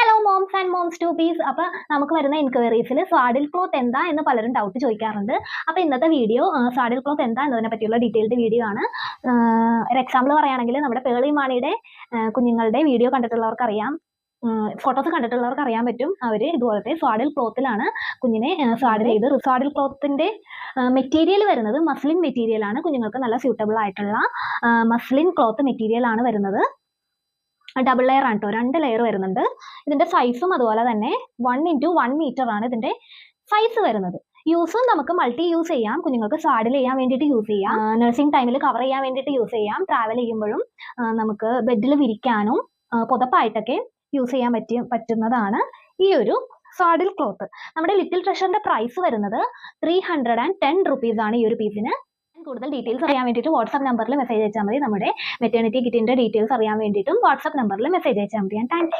Hello moms and moms to peace. അപ്പോൾ നമുക്ക് വരുന്ന എൻക്വയറീസിൽ സ്വാഡിൽ ക്ലോത്ത് എന്താ എന്ന് പലരും ഡൗട്ട് ചോദിക്കാറുണ്ട്. അപ്പോൾ ഇന്നത്തെ വീഡിയോ സ്വാഡിൽ ക്ലോത്ത് എന്താ എന്നതിനെ പറ്റിയുള്ള ഡീറ്റെയിൽഡ് വീഡിയോ ആണ്. ഒരു എക്സാമ്പിൾ പറയുകയാണെങ്കിൽ നമ്മുടെ പേളി മാണിയുടെ കുഞ്ഞുങ്ങളുടെ വീഡിയോ കണ്ടിട്ടുള്ളവർക്ക് അറിയാം, ഫോട്ടോസ് കണ്ടിട്ടുള്ളവർക്ക് അറിയാൻ പറ്റും. അവർ ഇതുപോലത്തെ സ്വാഡിൽ ക്ലോത്തിലാണ് കുഞ്ഞിനെ സ്വാഡിൽ ചെയ്ത്. സ്വാഡിൽ ക്ലോത്തിന്റെ മെറ്റീരിയൽ വരുന്നത് മസ്ലിൻ മെറ്റീരിയൽ ആണ്. കുഞ്ഞുങ്ങൾക്ക് നല്ല സ്യൂട്ടബിൾ ആയിട്ടുള്ള മസ്ലിൻ ക്ലോത്ത് മെറ്റീരിയൽ ആണ് വരുന്നത്. ഡബിൾ ലെയർ ആണ് കേട്ടോ, 2 ലെയർ വരുന്നുണ്ട്. ഇതിന്റെ സൈസും അതുപോലെ തന്നെ 1x1 മീറ്റർ ആണ് ഇതിന്റെ സൈസ് വരുന്നത്. യൂസും നമുക്ക് മൾട്ടി യൂസ് ചെയ്യാം. കുഞ്ഞുങ്ങൾക്ക് സ്വാഡിൽ ചെയ്യാൻ വേണ്ടിയിട്ട് യൂസ് ചെയ്യാം, നഴ്സിംഗ് ടൈമിൽ കവർ ചെയ്യാൻ വേണ്ടിയിട്ട് യൂസ് ചെയ്യാം, ട്രാവൽ ചെയ്യുമ്പോഴും നമുക്ക് ബെഡിൽ വിരിക്കാനും പുതപ്പായിട്ടൊക്കെ യൂസ് ചെയ്യാൻ പറ്റുന്നതാണ് ഈ ഒരു സ്വാഡിൽ ക്ലോത്ത്. നമ്മുടെ ലിറ്റിൽ ട്രഷറിന്റെ പ്രൈസ് വരുന്നത് 310 rupees ആണ് ഈ ഒരു പീസിന്. കൂടുതൽ ഡീറ്റെയിൽസ് അറിയാൻ വേണ്ടിയിട്ട് വാട്സ്ആപ്പ് നമ്പറിൽ മെസ്സേജ് അയച്ചാൽ മതി. നമ്മുടെ മെറ്റേണിറ്റി കിറ്റിന്റെ ഡീറ്റെയിൽസ് അറിയാൻ വേണ്ടിയിട്ടും വാട്സ്ആപ്പ് നമ്പറിൽ മെസ്സേജ് അയച്ചാൽ മതി. Thank you.